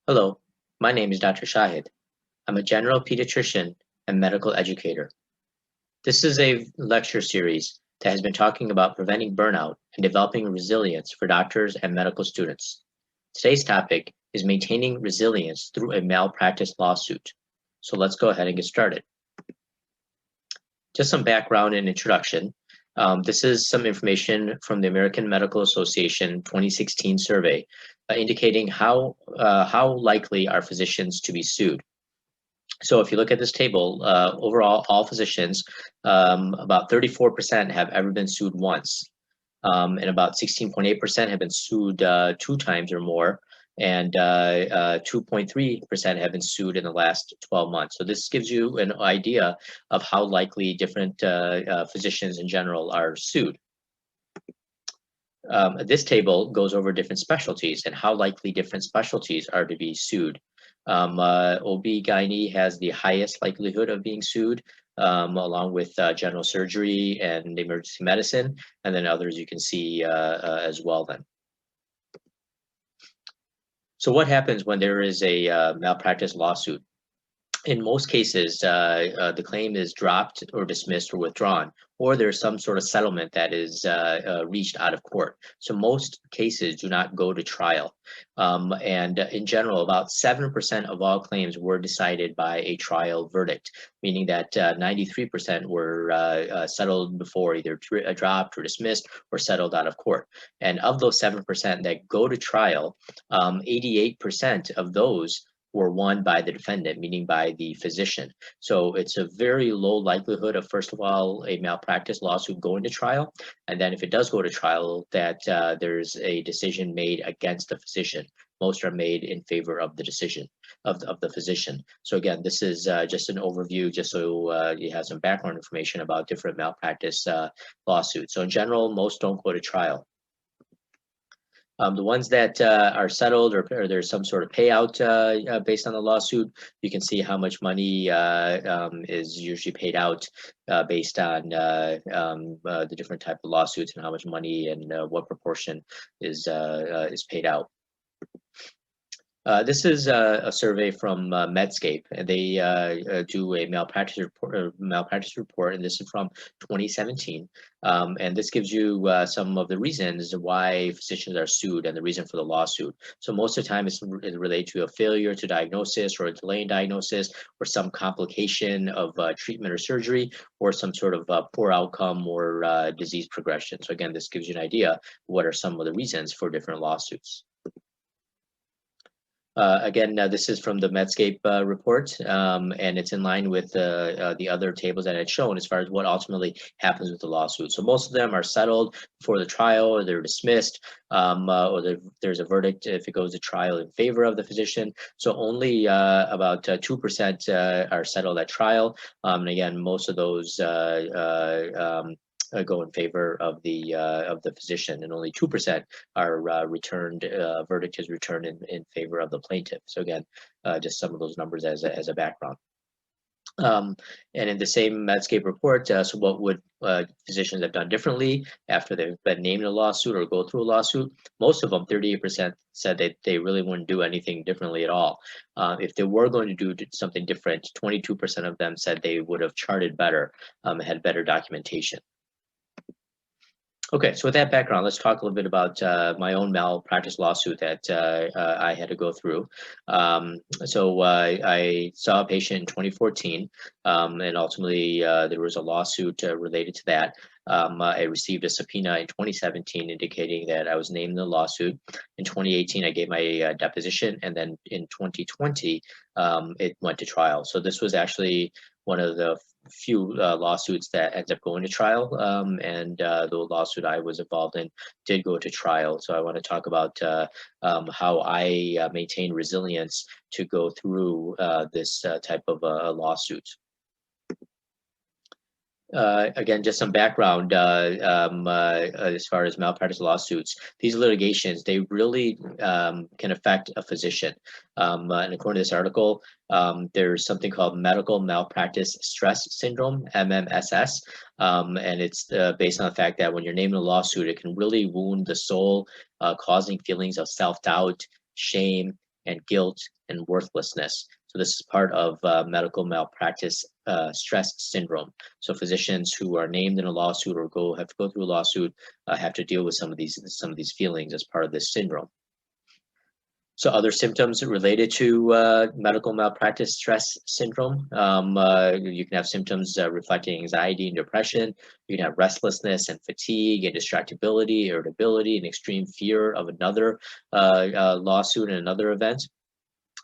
Hello, my name is Dr. Shahid. I'm a general pediatrician and medical educator. This is a lecture series that has been talking about preventing burnout and developing resilience for doctors and medical students. Today's topic is maintaining resilience through a malpractice lawsuit. So let's go ahead and get started. Just some background and introduction. This is some information from the American Medical Association 2016 survey indicating how likely are physicians to be sued. So if you look at this table, overall, all physicians, about 34% have ever been sued once, and about 16.8% have been sued 2 times or more, and 2.3% have been sued in the last 12 months. So this gives you an idea of how likely different physicians in general are sued. This table goes over different specialties and how likely different specialties are to be sued. OB/GYN has the highest likelihood of being sued, along with general surgery and emergency medicine, and then others you can see as well then. So what happens when there is a malpractice lawsuit? In most cases, the claim is dropped or dismissed or withdrawn, or there's some sort of settlement that is reached out of court. So most cases do not go to trial. And in general, about 7% of all claims were decided by a trial verdict, meaning that 93% were settled before either dropped or dismissed or settled out of court. And of those 7% that go to trial, 88% of those were won by the defendant, meaning by the physician. So it's a very low likelihood of, first of all, a malpractice lawsuit going to trial. And then if it does go to trial, that there's a decision made against the physician. Most are made in favor of the decision of the physician. So again, this is just an overview, just so you have some background information about different malpractice lawsuits. So in general, most don't go to trial. The ones that are settled or there's some sort of payout based on the lawsuit, you can see how much money is usually paid out based on the different type of lawsuits and how much money and what proportion is paid out. This is a survey from Medscape, and they do a malpractice report, and this is from 2017. And this gives you some of the reasons why physicians are sued and the reason for the lawsuit. So most of the time, it's related to a failure to diagnosis or a delay in diagnosis or some complication of treatment or surgery or some sort of poor outcome or disease progression. So again, this gives you an idea what are some of the reasons for different lawsuits. Again, this is from the Medscape report, and it's in line with the other tables that I had shown as far as what ultimately happens with the lawsuit. So most of them are settled before the trial, or they're dismissed, or there's a verdict if it goes to trial in favor of the physician. So only about 2% are settled at trial. And again, most of those go in favor of the physician, and only 2% are returned. Verdict is returned in favor of the plaintiff. So again, just some of those numbers as a background. And in the same Medscape report, so what would physicians have done differently after they've been named in a lawsuit or go through a lawsuit? Most of them, 38%, said that they really wouldn't do anything differently at all. If they were going to do something different, 22% of them said they would have charted better, had better documentation. Okay, so with that background, let's talk a little bit about my own malpractice lawsuit that I had to go through. So I saw a patient in 2014, and ultimately there was a lawsuit related to that. I received a subpoena in 2017 indicating that I was named in the lawsuit. In 2018, I gave my deposition, and then in 2020, it went to trial. So this was actually one of the few lawsuits that ended up going to trial, and the lawsuit I was involved in did go to trial. So I want to talk about how I maintain resilience to go through this type of lawsuit. Again, just some background as far as malpractice lawsuits. These litigations, they really can affect a physician. And according to this article, there's something called medical malpractice stress syndrome, MMSS. And it's based on the fact that when you're named in a lawsuit, it can really wound the soul, causing feelings of self-doubt, shame, and guilt and worthlessness. So this is part of medical malpractice stress syndrome. So physicians who are named in a lawsuit or have to go through a lawsuit have to deal with some of these feelings as part of this syndrome. So other symptoms related to medical malpractice stress syndrome, you can have symptoms reflecting anxiety and depression. You can have restlessness and fatigue and distractibility, irritability, and extreme fear of another lawsuit and another event.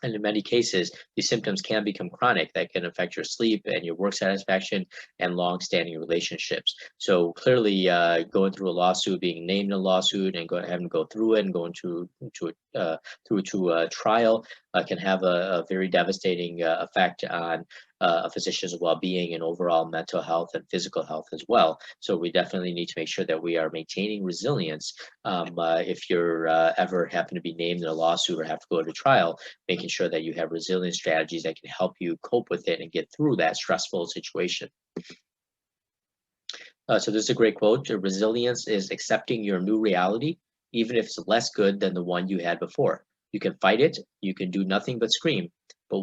And in many cases, these symptoms can become chronic that can affect your sleep and your work satisfaction and long-standing relationships. So clearly, going through a lawsuit, being named in a lawsuit, and having to go through it and going through to a trial can have a very devastating effect on a physician's well-being and overall mental health and physical health as well. So we definitely need to make sure that we are maintaining resilience if you're ever happen to be named in a lawsuit or have to go to trial, making sure that you have resilience strategies that can help you cope with it and get through that stressful situation. So this is a great quote. Resilience is accepting your new reality, even if it's less good than the one you had before. You can fight it, you can do nothing but scream, but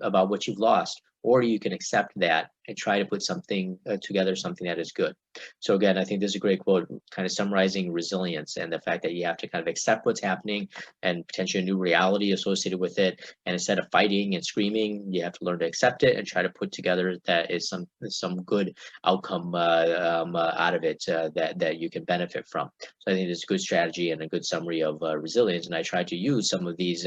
about what you've lost, or you can accept that and try to put something together, something that is good. So again, I think this is a great quote, kind of summarizing resilience and the fact that you have to kind of accept what's happening and potentially a new reality associated with it. And instead of fighting and screaming, you have to learn to accept it and try to put together that is some good outcome out of it that you can benefit from. So I think it's a good strategy and a good summary of resilience. And I tried to use some of these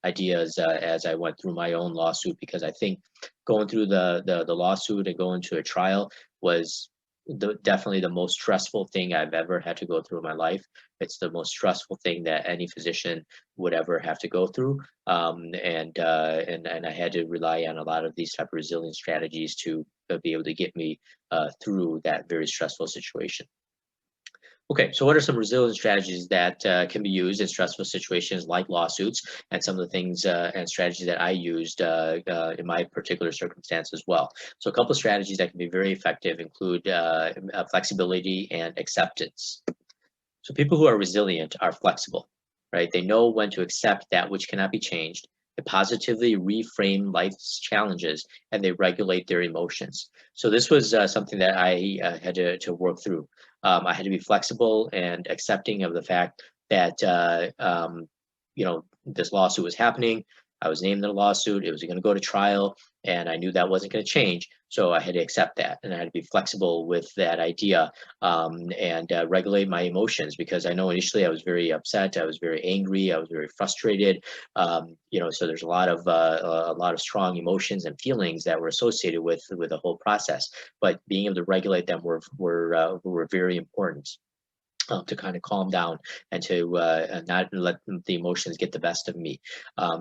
ideas as I went through my own lawsuit, because I think going through the lawsuit and going to a trial was definitely the most stressful thing I've ever had to go through in my life. It's the most stressful thing that any physician would ever have to go through, and I had to rely on a lot of these type of resilience strategies to be able to get me through that very stressful situation. Okay, so what are some resilience strategies that can be used in stressful situations like lawsuits, and some of the things and strategies that I used in my particular circumstance as well? So a couple of strategies that can be very effective include flexibility and acceptance. So people who are resilient are flexible, right? They know when to accept that which cannot be changed. They positively reframe life's challenges, and they regulate their emotions. So this was something that I had to work through. I had to be flexible and accepting of the fact that this lawsuit was happening. I was named in a lawsuit. It was going to go to trial, and I knew that wasn't going to change. So I had to accept that, and I had to be flexible with that idea and regulate my emotions, because I know initially I was very upset. I was very angry. I was very frustrated. So there's a lot of strong emotions and feelings that were associated with the whole process. But being able to regulate them were very important. To kind of calm down and to not let the emotions get the best of me.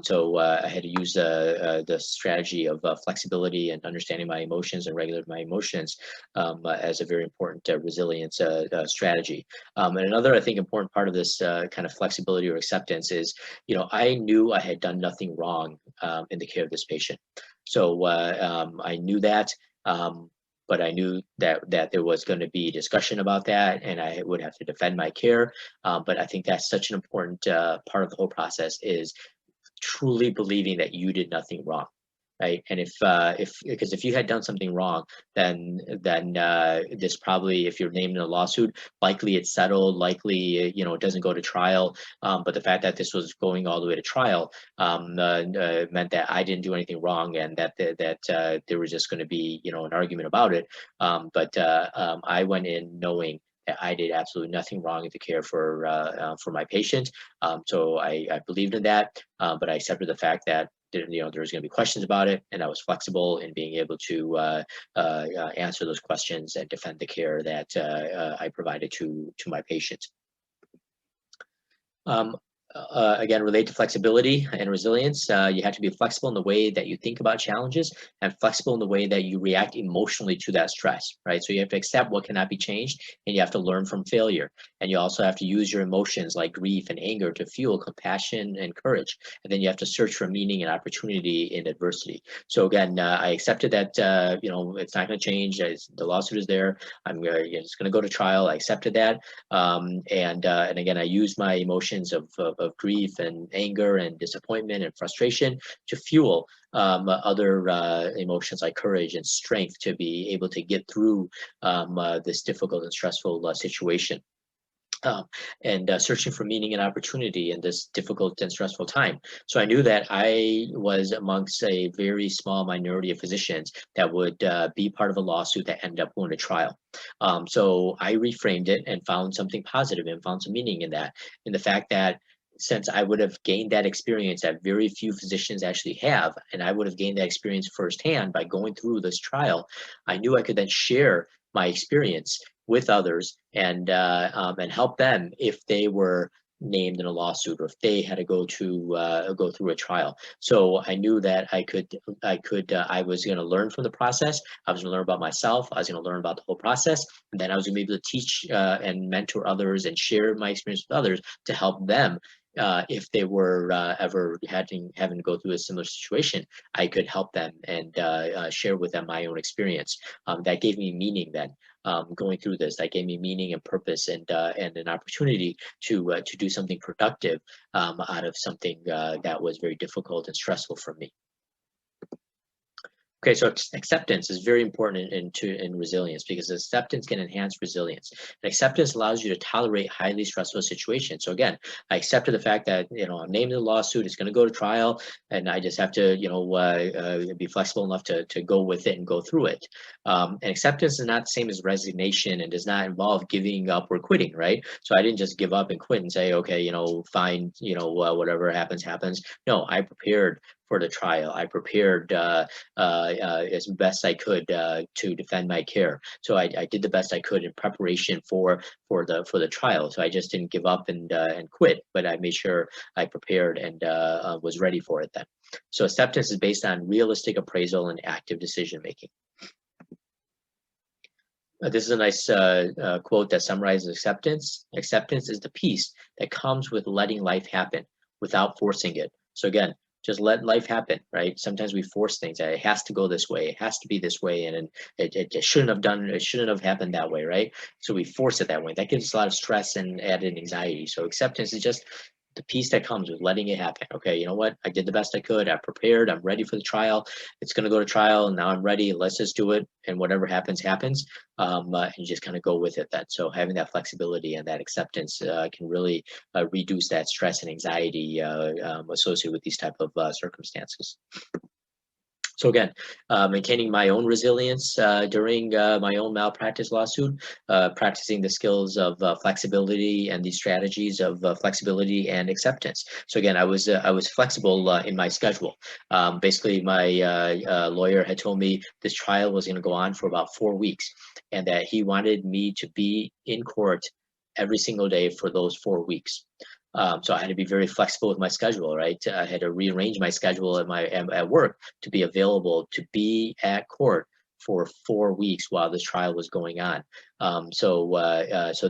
So I had to use the strategy of flexibility and understanding my emotions and regulating my emotions as a very important resilience strategy. And another, I think, important part of this kind of flexibility or acceptance is, I knew I had done nothing wrong in the care of this patient. So I knew that. But I knew that there was going to be discussion about that, and I would have to defend my care. But I think that's such an important part of the whole process, is truly believing that you did nothing wrong, right? And because if you had done something wrong, then this probably, if you're named in a lawsuit, likely it's settled, likely it doesn't go to trial. But the fact that this was going all the way to trial meant that I didn't do anything wrong, and that there was just going to be an argument about it. But I went in knowing that I did absolutely nothing wrong in the care for my patient. So I believed in that, but I accepted the fact that there was going to be questions about it, and I was flexible in being able to answer those questions and defend the care that I provided to my patient. Again, relate to flexibility and resilience. You have to be flexible in the way that you think about challenges, and flexible in the way that you react emotionally to that stress, right? So you have to accept what cannot be changed, and you have to learn from failure. And you also have to use your emotions like grief and anger to fuel compassion and courage. And then you have to search for meaning and opportunity in adversity. So again, I accepted that, it's not going to change. The lawsuit is there. It's going to go to trial. I accepted that. And again, I used my emotions of grief and anger and disappointment and frustration to fuel other emotions like courage and strength to be able to get through this difficult and stressful situation. And searching for meaning and opportunity in this difficult and stressful time. So I knew that I was amongst a very small minority of physicians that would be part of a lawsuit that ended up going to trial. So I reframed it and found something positive and found some meaning in that, in the fact that since I would have gained that experience that very few physicians actually have, and I would have gained that experience firsthand by going through this trial, I knew I could then share my experience with others and help them if they were named in a lawsuit or if they had to go through a trial. So I knew that I was going to learn from the process. I was going to learn about myself. I was going to learn about the whole process, and then I was going to be able to teach and mentor others and share my experience with others to help them. If they were ever having to go through a similar situation, I could help them and share with them my own experience. That gave me meaning then. Going through this, that gave me meaning and purpose and an opportunity to do something productive out of something that was very difficult and stressful for me. Okay, so acceptance is very important in resilience, because acceptance can enhance resilience. And acceptance allows you to tolerate highly stressful situations. So again, I accepted the fact that, I'm named in the lawsuit, it's going to go to trial, and I just have to, be flexible enough to go with it and go through it. And acceptance is not the same as resignation and does not involve giving up or quitting, right? So I didn't just give up and quit and say, okay, fine, whatever happens, happens. No, I prepared for the trial. I prepared as best I could to defend my care. So I did the best I could in preparation for the trial. So I just didn't give up and quit, but I made sure I prepared and was ready for it then. So acceptance is based on realistic appraisal and active decision making. This is a nice quote that summarizes acceptance. Acceptance is the peace that comes with letting life happen without forcing it. So again, just let life happen, right? Sometimes we force things. It has to go this way. It has to be this way, and it shouldn't have happened that way, right? So we force it that way. That gives us a lot of stress and added anxiety. So acceptance is just the peace that comes with letting it happen. Okay, you know what? I did the best I could. I prepared. I'm ready for the trial. It's going to go to trial. Now I'm ready. Let's just do it. And whatever happens, happens. And you just kind of go with it then. So having that flexibility and that acceptance can really reduce that stress and anxiety associated with these type of circumstances. So again, maintaining my own resilience during my own malpractice lawsuit, practicing the skills of flexibility and these strategies of flexibility and acceptance. So again, I was flexible in my schedule. Basically, my lawyer had told me this trial was going to go on for about 4 weeks, and that he wanted me to be in court every single day for those 4 weeks. So I had to be very flexible with my schedule, right? I had to rearrange my schedule at work to be available to be at court for 4 weeks while this trial was going on. So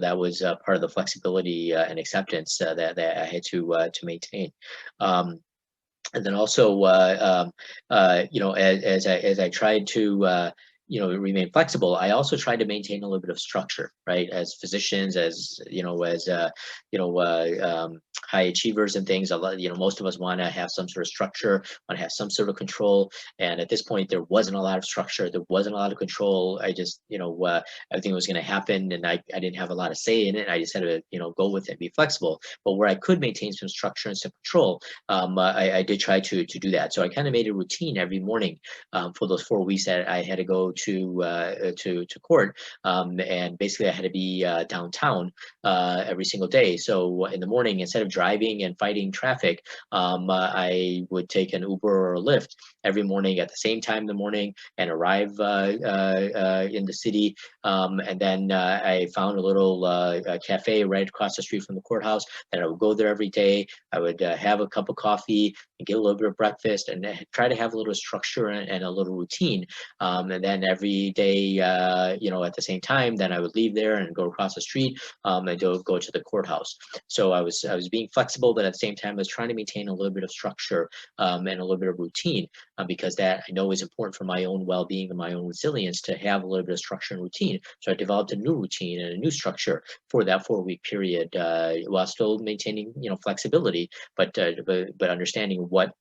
that was part of the flexibility and acceptance that I had to maintain. And then also, as I tried to remain flexible, I also tried to maintain a little bit of structure, right? As physicians, as high achievers and things, most of us want to have some sort of structure, want to have some sort of control. And at this point, there wasn't a lot of structure. There wasn't a lot of control. I just, everything was going to happen, and I didn't have a lot of say in it. I just had to, go with it and be flexible. But where I could maintain some structure and some control, I did try to do that. So I kind of made a routine every morning for those 4 weeks that I had to go to court, and basically I had to be downtown every single day. So in the morning, instead of driving and fighting traffic, I would take an Uber or a Lyft every morning at the same time in the morning and arrive in the city. And then I found a little cafe right across the street from the courthouse, and I would go there every day. I would have a cup of coffee and get a little bit of breakfast and try to have a little structure and a little routine. And then every day, at the same time, then I would leave there and go across the street and go to the courthouse. So I was being flexible, but at the same time, I was trying to maintain a little bit of structure and a little bit of routine because that I know is important for my own well-being and my own resilience to have a little bit of structure and routine. So I developed a new routine and a new structure for that 4-week period while still maintaining, flexibility, but understanding what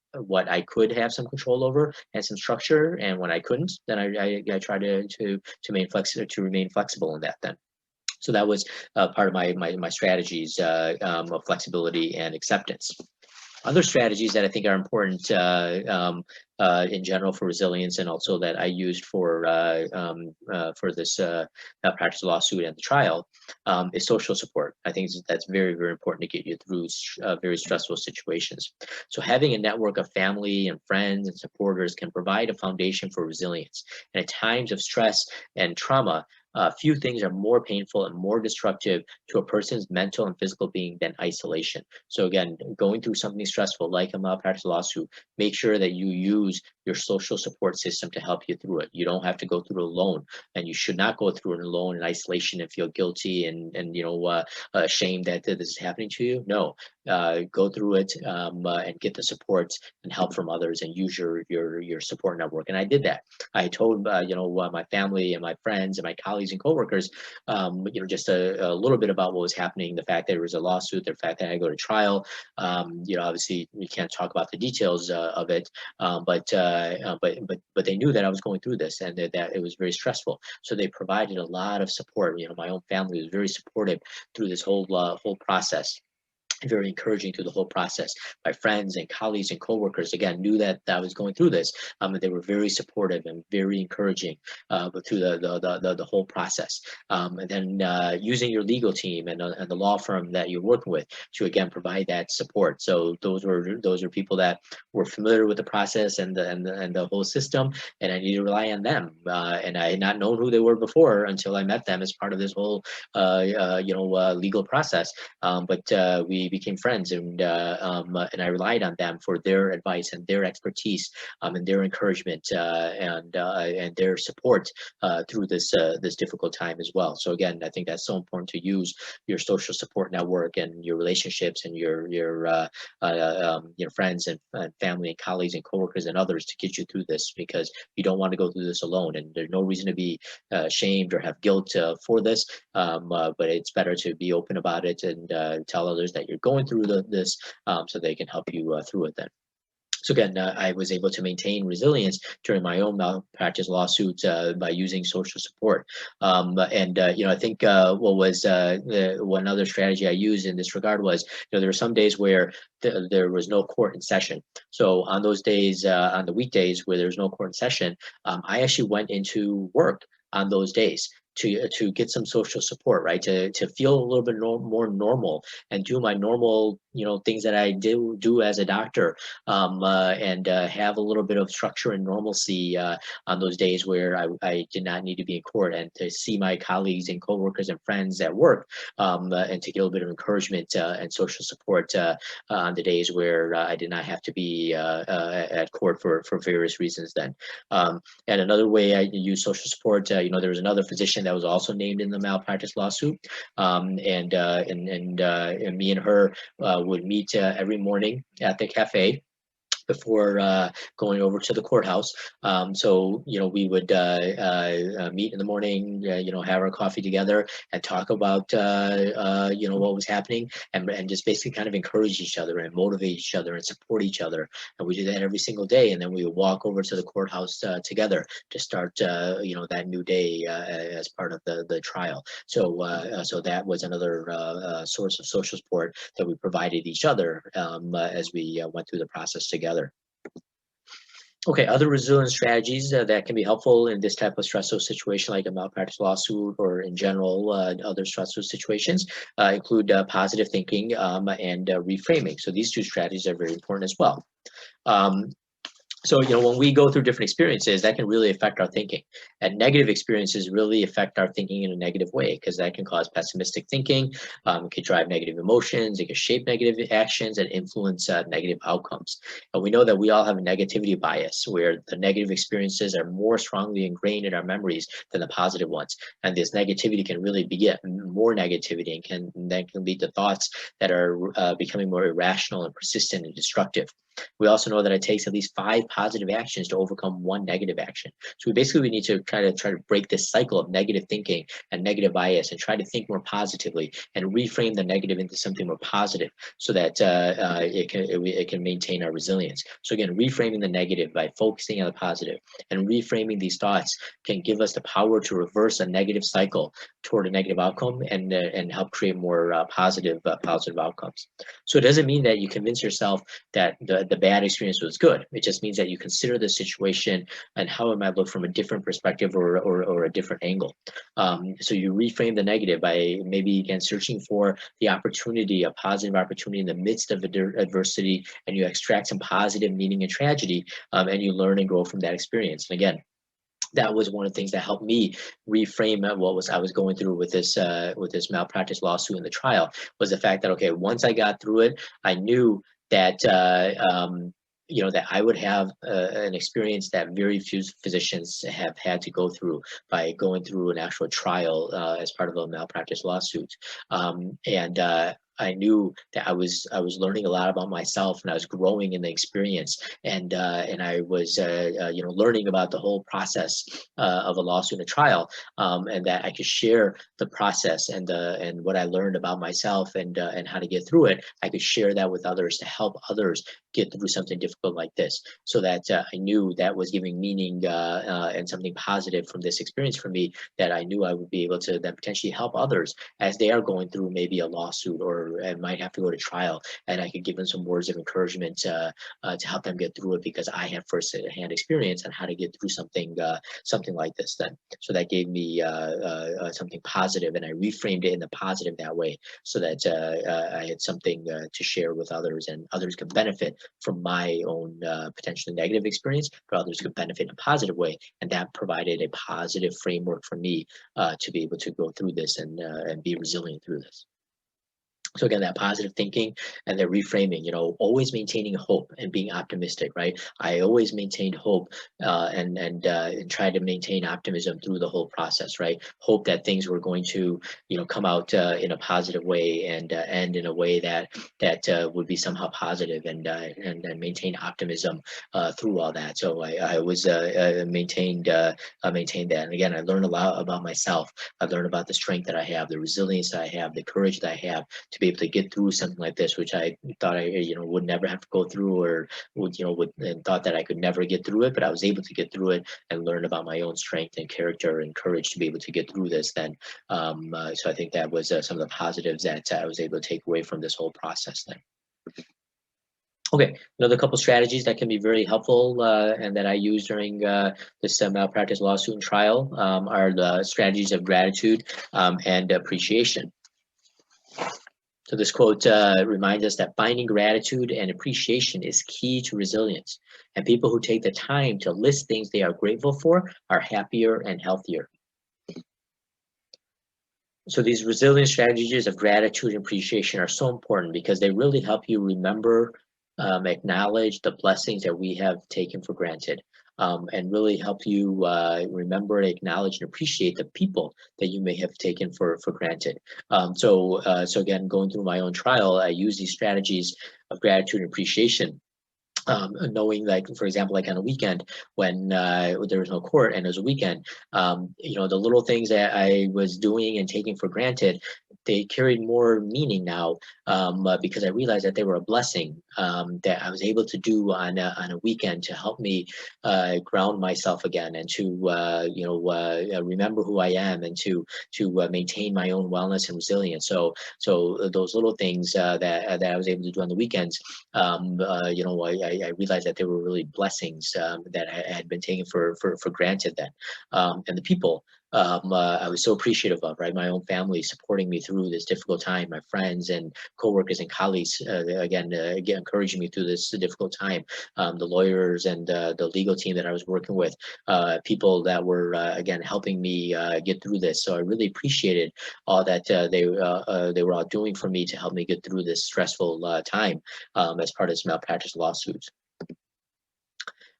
I could have some control over and some structure, and when I couldn't, then I try to remain flexible in that then. So that was part of my strategies of flexibility and acceptance. Other strategies that I think are important in general for resilience, and also that I used for this malpractice lawsuit and the trial, is social support. I think that's very, very important to get you through very stressful situations. So having a network of family and friends and supporters can provide a foundation for resilience. And at times of stress and trauma, few things are more painful and more destructive to a person's mental and physical being than isolation. So again, going through something stressful like a malpractice lawsuit, make sure that you use your social support system to help you through it. You don't have to go through it alone, and you should not go through it alone in isolation and feel guilty and ashamed that this is happening to you. No, go through it and get the support and help from others, and use your support network. And I did that. I told my family and my friends and my colleagues and coworkers, just a little bit about what was happening, the fact that there was a lawsuit, the fact that I go to trial. Obviously we can't talk about the details of it, but they knew that I was going through this and that it was very stressful. So they provided a lot of support. My own family was very supportive through this whole process. Very encouraging through the whole process. My friends and colleagues and coworkers, again, knew that I was going through this, and they were very supportive and very encouraging through the whole process. And then using your legal team and the law firm that you're working with to again provide that support. So those are people that were familiar with the process and the whole system, and I need to rely on them. And I had not known who they were before until I met them as part of this whole legal process. But we became friends, and I relied on them for their advice and their expertise and their encouragement and their support through this difficult time as well. So again, I think that's so important to use your social support network and your relationships and your friends and family and colleagues and coworkers and others to get you through this, because you don't want to go through this alone, and there's no reason to be ashamed or have guilt for this, but it's better to be open about it and tell others that you're going through this so they can help you through it then. So again, I was able to maintain resilience during my own malpractice lawsuit by using social support. I think what was one other strategy I used in this regard was, there were some days where there was no court in session. So on those days, on the weekdays where there was no court in session, I actually went into work on those days to get some social support, right? To feel a little bit more normal and do my normal, things that I do as a doctor, and have a little bit of structure and normalcy on those days where I did not need to be in court, and to see my colleagues and coworkers and friends at work, and to get a little bit of encouragement and social support on the days where I did not have to be at court for various reasons then. And another way I use social support, there was another physician that was also named in the malpractice lawsuit, and me and her would meet every morning at the cafe before going over to the courthouse. So we would meet in the morning, have our coffee together and talk about what was happening, and just basically kind of encourage each other and motivate each other and support each other. And we did that every single day, and then we would walk over to the courthouse together to start that new day as part of the trial. So that was another source of social support that we provided each other as we went through the process together. Okay, other resilience strategies that can be helpful in this type of stressful situation, like a malpractice lawsuit, or in general other stressful situations, include positive thinking and reframing. So these two strategies are very important as well. So, when we go through different experiences, that can really affect our thinking. And negative experiences really affect our thinking in a negative way, because that can cause pessimistic thinking, it could drive negative emotions, it can shape negative actions and influence negative outcomes. And we know that we all have a negativity bias, where the negative experiences are more strongly ingrained in our memories than the positive ones. And this negativity can really beget more negativity, and that can lead to thoughts that are becoming more irrational and persistent and destructive. We also know that it takes at least 5 positive actions to overcome 1 negative action. So we need to try to break this cycle of negative thinking and negative bias, and try to think more positively and reframe the negative into something more positive, so that it can maintain our resilience. So again, reframing the negative by focusing on the positive and reframing these thoughts can give us the power to reverse a negative cycle toward a negative outcome, and help create more positive outcomes. So it doesn't mean that you convince yourself that the bad experience was good. It just means that you consider the situation and how it might look from a different perspective, or a different angle. So you reframe the negative by maybe again searching for the opportunity, a positive opportunity in the midst of adversity, and you extract some positive meaning in tragedy, and you learn and grow from that experience. And again, that was one of the things that helped me reframe what I was going through with this malpractice lawsuit in the trial, was the fact that, okay, once I got through it, I knew that that I would have an experience that very few physicians have had to go through, by going through an actual trial as part of a malpractice lawsuit. And I knew that I was learning a lot about myself, and I was growing in the experience, and I was learning about the whole process of a lawsuit and a trial, and that I could share the process and what I learned about myself, and how to get through it. I could share that with others to help others get through something difficult like this, so that I knew that was giving meaning and something positive from this experience for me, that I knew I would be able to then potentially help others as they are going through maybe a lawsuit, or and might have to go to trial, and I could give them some words of encouragement to help them get through it, because I have first-hand experience on how to get through something like this. Then, so that gave me something positive, and I reframed it in the positive that way, so that I had something to share with others, and others could benefit from my own potentially negative experience, but others could benefit in a positive way, and that provided a positive framework for me to be able to go through this, and be resilient through this. So again, that positive thinking and the reframing, always maintaining hope and being optimistic, right? I always maintained hope and tried to maintain optimism through the whole process, right? Hope that things were going to, come out in a positive way, and end in a way that would be somehow positive, and maintain optimism through all that. So I was maintained that. And again, I learned a lot about myself. I learned about the strength that I have, the resilience that I have, the courage that I have to be able to get through something like this, which I thought I would never have to go through, or and thought that I could never get through it, but I was able to get through it, and learn about my own strength and character and courage to be able to get through this. Then, so I think that was some of the positives that I was able to take away from this whole process. Then. Okay, another couple strategies that can be very helpful and that I use during this malpractice lawsuit and trial are the strategies of gratitude and appreciation. So this quote reminds us that finding gratitude and appreciation is key to resilience. And people who take the time to list things they are grateful for are happier and healthier. So these resilience strategies of gratitude and appreciation are so important, because they really help you remember, acknowledge the blessings that we have taken for granted. And really help you remember, acknowledge, and appreciate the people that you may have taken for granted. So again, going through my own trial, I use these strategies of gratitude and appreciation. Knowing, like, for example, like on a weekend when there was no court and it was a weekend, the little things that I was doing and taking for granted, they carried more meaning now, because I realized that they were a blessing that I was able to do on a weekend to help me ground myself again, and to remember who I am, and to maintain my own wellness and resilience. So those little things that I was able to do on the weekends, I realized that they were really blessings that I had been taking for granted then. And the people I was so appreciative of, right? My own family supporting me through this difficult time, my friends and coworkers and colleagues, again, encouraging me through this difficult time, the lawyers and the legal team that I was working with, people that were, again, helping me get through this. So I really appreciated all that they were all doing for me to help me get through this stressful time as part of this malpractice lawsuit.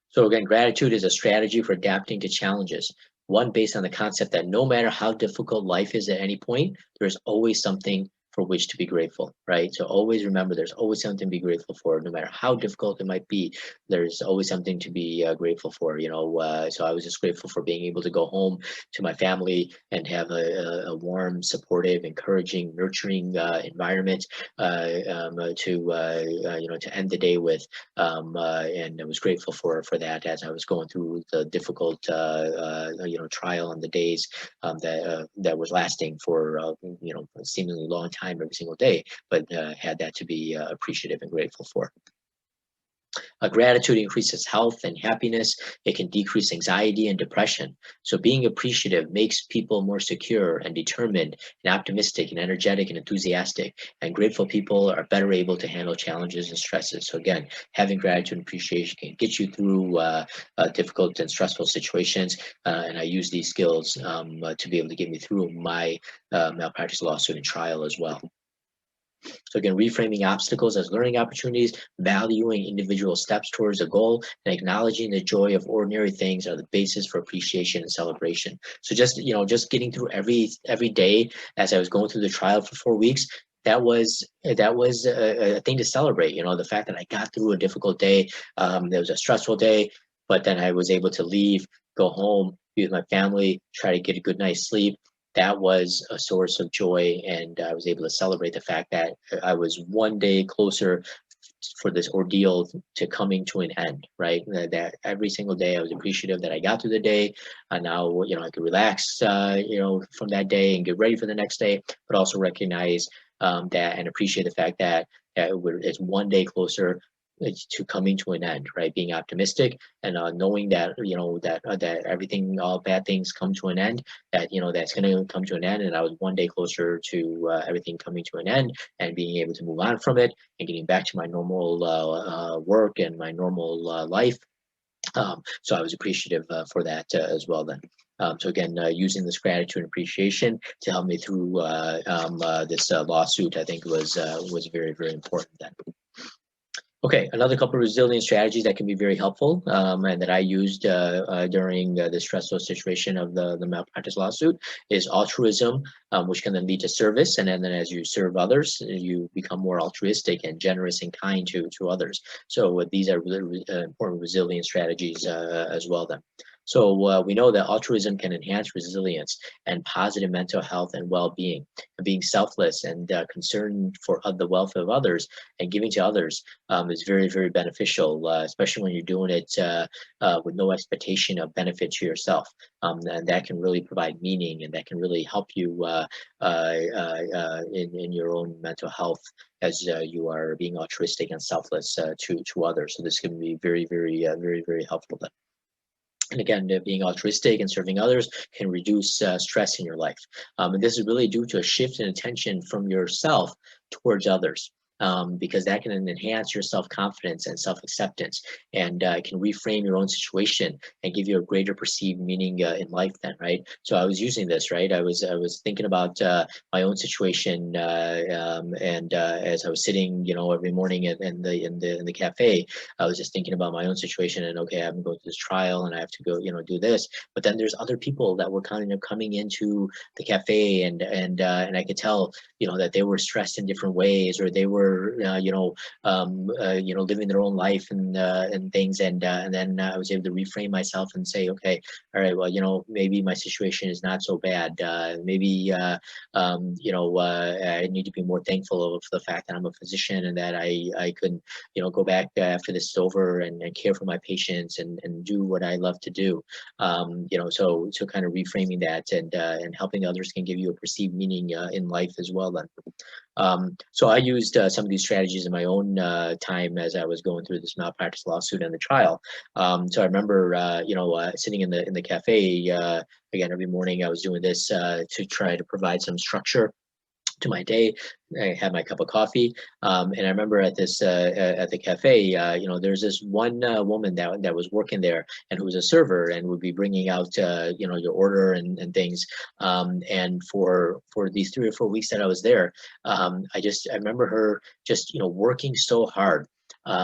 So again, gratitude is a strategy for adapting to challenges. One based on the concept that no matter how difficult life is at any point, there's always something for which to be grateful, right? So always remember there's always something to be grateful for, no matter how difficult it might be. There's always something to be grateful for, so I was just grateful for being able to go home to my family and have a warm, supportive, encouraging, nurturing environment to end the day with. And I was grateful for that as I was going through the difficult trial on the days that was lasting for a seemingly long time every single day, but had that to be appreciative and grateful for. Gratitude increases health and happiness. It can decrease anxiety and depression. So being appreciative makes people more secure and determined and optimistic and energetic and enthusiastic. And grateful people are better able to handle challenges and stresses. So again, having gratitude and appreciation can get you through difficult and stressful situations. And I use these skills to be able to get me through my malpractice lawsuit and trial as well. So again, reframing obstacles as learning opportunities, valuing individual steps towards a goal, and acknowledging the joy of ordinary things are the basis for appreciation and celebration. So just getting through every day as I was going through the trial for 4 weeks, that was a thing to celebrate. The fact that I got through a difficult day, it was a stressful day, but then I was able to leave, go home, be with my family, try to get a good night's sleep. That was a source of joy, and I was able to celebrate the fact that I was one day closer for this ordeal to coming to an end, right? That every single day I was appreciative that I got through the day, and now I could relax, from that day and get ready for the next day, but also recognize that and appreciate the fact that it's one day closer to coming to an end, right? Being optimistic and knowing that that everything, all bad things come to an end. That's going to come to an end, and I was one day closer to everything coming to an end and being able to move on from it and getting back to my normal work and my normal life. So I was appreciative for that as well then. So again, using this gratitude and appreciation to help me through this lawsuit, I think was very, very important then. Okay, another couple of resilience strategies that can be very helpful and that I used during the stressful situation of the malpractice lawsuit is altruism, which can then lead to service. And then as you serve others, you become more altruistic and generous and kind to others. So these are really important resilience strategies as well then. So we know that altruism can enhance resilience and positive mental health and well-being. And being selfless and concerned for the welfare of others and giving to others is very, very beneficial, especially when you're doing it with no expectation of benefit to yourself. And that can really provide meaning, and that can really help you in your own mental health as you are being altruistic and selfless to others. So this can be very, very, very, very helpful then. And again, being altruistic and serving others can reduce stress in your life. And this is really due to a shift in attention from yourself towards others. Because that can enhance your self-confidence and self-acceptance, and can reframe your own situation and give you a greater perceived meaning in life then, right? So I was using this, right? I was thinking about my own situation, and as I was sitting, every morning in the cafe, I was just thinking about my own situation and, okay, I'm going through this trial and I have to go, do this. But then there's other people that were kind of coming into the cafe, and I could tell, that they were stressed in different ways, or they were living their own life and things, and then I was able to reframe myself and say, okay, all right, well, maybe my situation is not so bad. Maybe I need to be more thankful of the fact that I'm a physician and that I could go back after this is over and care for my patients and do what I love to do. So kind of reframing that and helping others can give you a perceived meaning in life as well then. So I used some of these strategies in my own time as I was going through this malpractice lawsuit and the trial. So I remember, sitting in the cafe again every morning. I was doing this to try to provide some structure to my day. I had my cup of coffee, and I remember at this at the cafe, there's this one woman that was working there and who was a server and would be bringing out your order and things. And for these 3 or 4 weeks that I was there, I remember her just working so hard.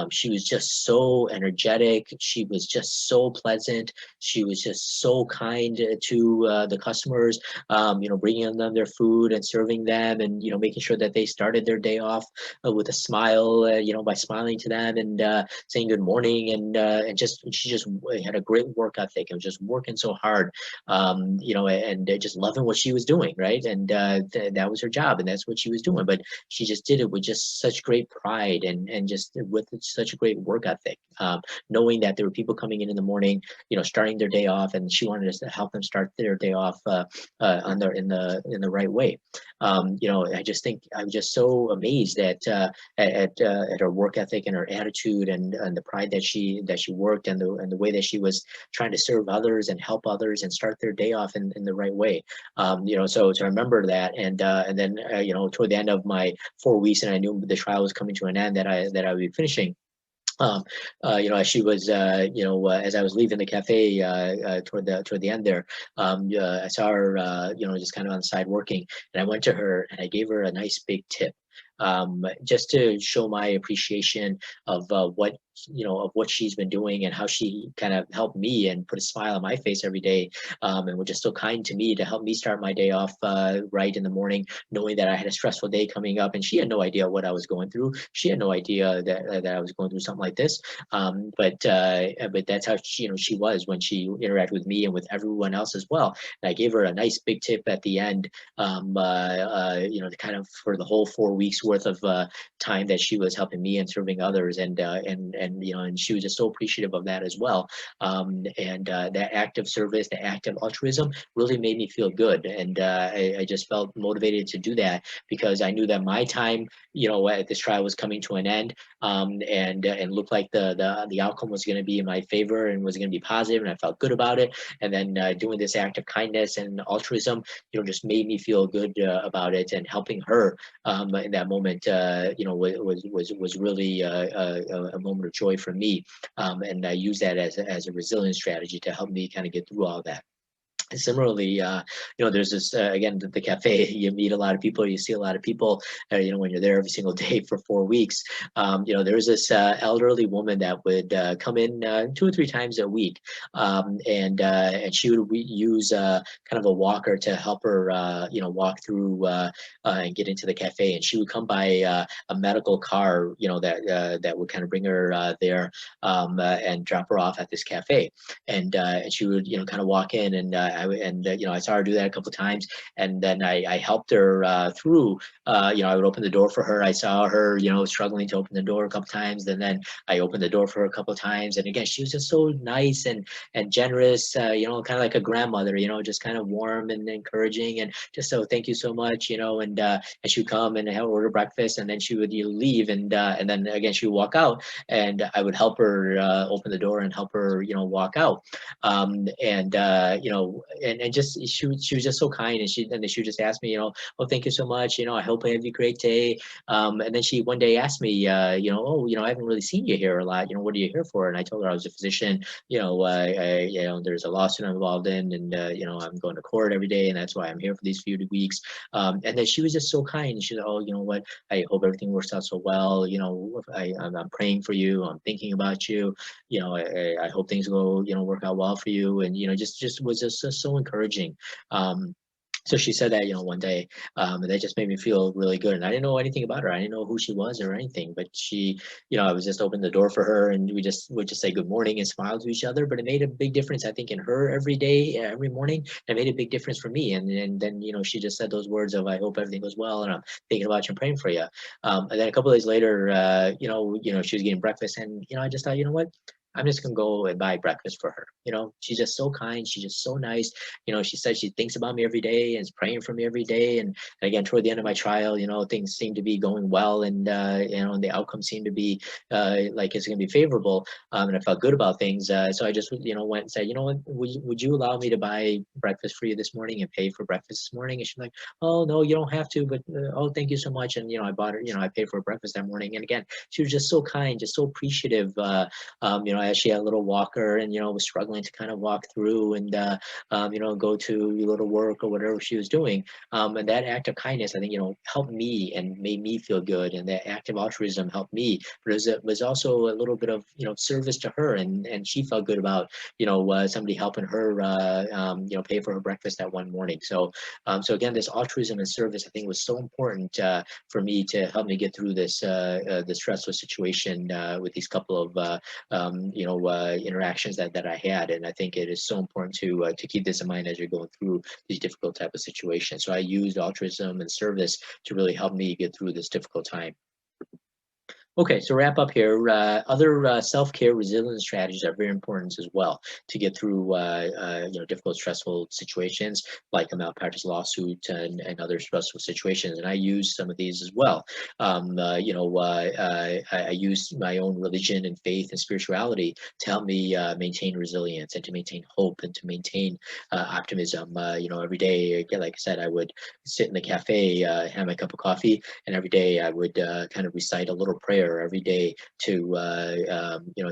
She was just so energetic. She was just so pleasant. She was just so kind to the customers, bringing them their food and serving them, and making sure that they started their day off with a smile, by smiling to them and saying good morning, and just she just had a great work ethic and was just working so hard, and just loving what she was doing, right? And that was her job, and that's what she was doing. But she just did it with just such great pride and just with such a great work ethic, knowing that there were people coming in the morning, starting their day off, and she wanted us to help them start their day off in the right way. I just think I'm just so amazed at her work ethic and her attitude and the pride that she worked, and the way that she was trying to serve others and help others and start their day off in the right way. So I remember that, and then toward the end of my 4 weeks, and I knew the trial was coming to an end, that I would be finishing. As she was, as I was leaving the cafe toward the end there, I saw her, just kind of on the side working, and I went to her and I gave her a nice big tip, just to show my appreciation of what she's been doing and how she kind of helped me and put a smile on my face every day, and was just so kind to me to help me start my day off right in the morning, knowing that I had a stressful day coming up, and she had no idea what I was going through. She had no idea that I was going through something like this. But that's how she was when she interacted with me and with everyone else as well. And I gave her a nice big tip at the end, to kind of for the whole 4 weeks worth of time that she was helping me and serving others, and she was just so appreciative of that as well. That act of service, the act of altruism, really made me feel good, and I just felt motivated to do that because I knew that my time, at this trial was coming to an end, and looked like the outcome was going to be in my favor and was going to be positive, and I felt good about it. And then doing this act of kindness and altruism, just made me feel good about it, and helping her in that moment, was really a moment of joy for me, and I use that as a resilience strategy to help me kind of get through all that. Similarly, there's this again the cafe. You meet a lot of people, you see a lot of people. When you're there every single day for 4 weeks, there's this elderly woman that would come in 2 or 3 times a week, and she would use kind of a walker to help her, walk through and get into the cafe. And she would come by a medical car, that would kind of bring her there, and drop her off at this cafe. And she would kind of walk in, and I saw her do that a couple of times, and then I helped her through. I would open the door for her. I saw her, struggling to open the door a couple of times, and then I opened the door for her a couple of times. And again, she was just so nice and generous, kind of like a grandmother, just kind of warm and encouraging, and just so thank you so much, and she would come and order breakfast, and then she would leave, and then again she would walk out, and I would help her open the door and help her, walk out, and just she was just so kind, and she would just ask me, oh, thank you so much, I hope I have a great day. And then she one day asked me, oh, I haven't really seen you here a lot, what are you here for? And I told her I was a physician, there's a lawsuit I'm involved in, and I'm going to court every day, and that's why I'm here for these few weeks. And then she was just so kind. She said, oh, you know what, I hope everything works out so well, I'm praying for you, I'm thinking about you, I hope things go, work out well for you. And just was just so encouraging. So she said that, one day, and that just made me feel really good. And I didn't know anything about her. I didn't know who she was or anything, but she, I was just opening the door for her, and we would just say good morning and smile to each other. But it made a big difference, I think, in her every day, every morning. It made a big difference for me. And then, she just said those words of, I hope everything goes well, and I'm thinking about you and praying for you. And then a couple of days later, she was getting breakfast, and, I just thought, you know what? I'm just gonna go and buy breakfast for her. She's just so kind. She's just so nice. She says she thinks about me every day and is praying for me every day. And again, toward the end of my trial, things seem to be going well, and and the outcome seemed to be like it's going to be favorable. And I felt good about things. So I just, went and said, what, would you allow me to buy breakfast for you this morning and pay for breakfast this morning? And she's like, oh no, you don't have to, but oh, thank you so much. And I bought her, I paid for her breakfast that morning. And again, she was just so kind, just so appreciative. As she had a little walker and was struggling to kind of walk through and go to a little work or whatever she was doing. And that act of kindness, I think, helped me and made me feel good. And that act of altruism helped me, but it was also a little bit of, service to her. And she felt good about, somebody helping her, pay for her breakfast that one morning. So again, this altruism and service, I think, was so important for me to help me get through this stressful situation with these couple of, interactions that I had. And I think it is so important to keep this in mind as you're going through these difficult type of situations. So I used altruism and service to really help me get through this difficult time. Okay, so wrap up here. Other self-care resilience strategies are very important as well to get through difficult, stressful situations like a malpractice lawsuit and other stressful situations. And I use some of these as well. I use my own religion and faith and spirituality to help me maintain resilience and to maintain hope and to maintain optimism. Every day, like I said, I would sit in the cafe, have my cup of coffee, and every day I would kind of recite a little prayer every day to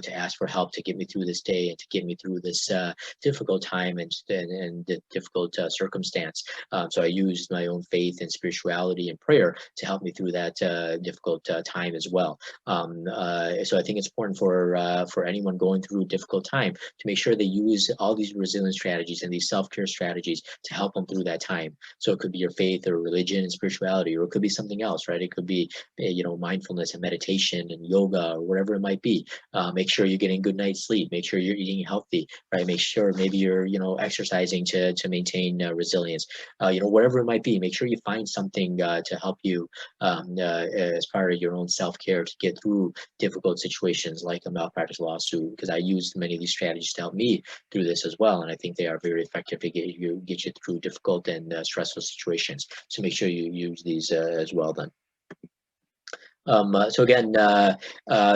to ask for help to get me through this day and to get me through this difficult time and the difficult circumstance. So I used my own faith and spirituality and prayer to help me through that difficult time as well. So I think it's important for anyone going through a difficult time to make sure they use all these resilience strategies and these self-care strategies to help them through that time. So it could be your faith or religion and spirituality, or it could be something else, right? It could be mindfulness and meditation and yoga or whatever it might be. Make sure you're getting good night's sleep. Make sure you're eating healthy, right? Make sure maybe you're exercising to maintain resilience. Whatever it might be, make sure you find something to help you as part of your own self-care to get through difficult situations like a malpractice lawsuit, because I used many of these strategies to help me through this as well, and I think they are very effective to get you through difficult and stressful situations. So make sure you use these as well then. So again,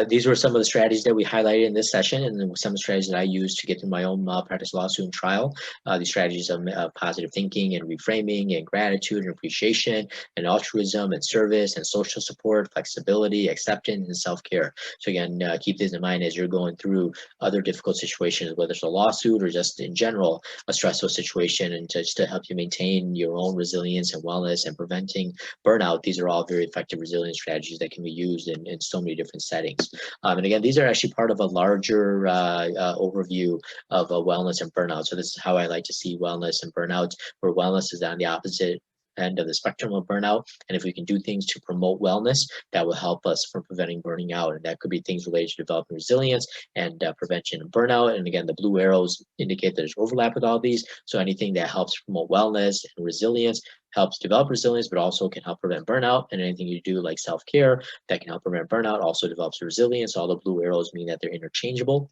these were some of the strategies that we highlighted in this session, and then some strategies that I used to get through my own malpractice lawsuit and trial. These strategies of positive thinking and reframing and gratitude and appreciation and altruism and service and social support, flexibility, acceptance, and self-care. So again, keep these in mind as you're going through other difficult situations, whether it's a lawsuit or just in general, a stressful situation, and just to help you maintain your own resilience and wellness and preventing burnout. These are all very effective resilience strategies that can be used in so many different settings. And again, these are actually part of a larger overview of wellness and burnout. So this is how I like to see wellness and burnout, where wellness is on the opposite end of the spectrum of burnout. And if we can do things to promote wellness, that will help us from preventing burning out. And that could be things related to developing resilience and prevention of burnout. And again, the blue arrows indicate that there's overlap with all these. So anything that helps promote wellness and resilience helps develop resilience, but also can help prevent burnout. And anything you do like self-care that can help prevent burnout also develops resilience. All the blue arrows mean that they're interchangeable.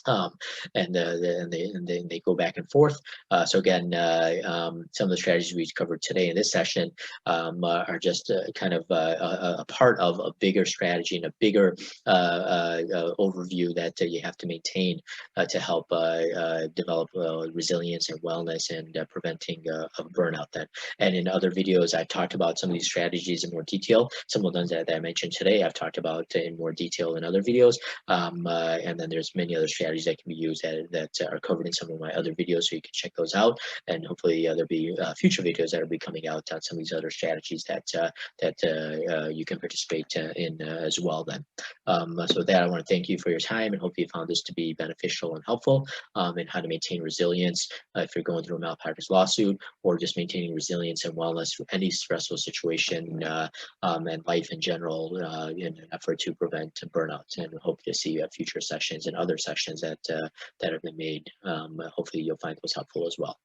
And they go back and forth. So again, some of the strategies we covered today in this session are just kind of a part of a bigger strategy and a bigger overview that you have to maintain to help develop resilience and wellness and preventing of burnout. Then, and in other videos, I've talked about some of these strategies in more detail. Some of them that I mentioned today, I've talked about in more detail in other videos. And then there's many other strategies that can be used that are covered in some of my other videos, so you can check those out. And hopefully there'll be future videos that will be coming out on some of these other strategies that you can participate in as well then. So with that, I want to thank you for your time, and hopefully you found this to be beneficial and helpful in how to maintain resilience if you're going through a malpractice lawsuit, or just maintaining resilience and wellness through any stressful situation and life in general in an effort to prevent burnout. And hope to see you at future sessions and other sessions that have been made. Hopefully you'll find those helpful as well.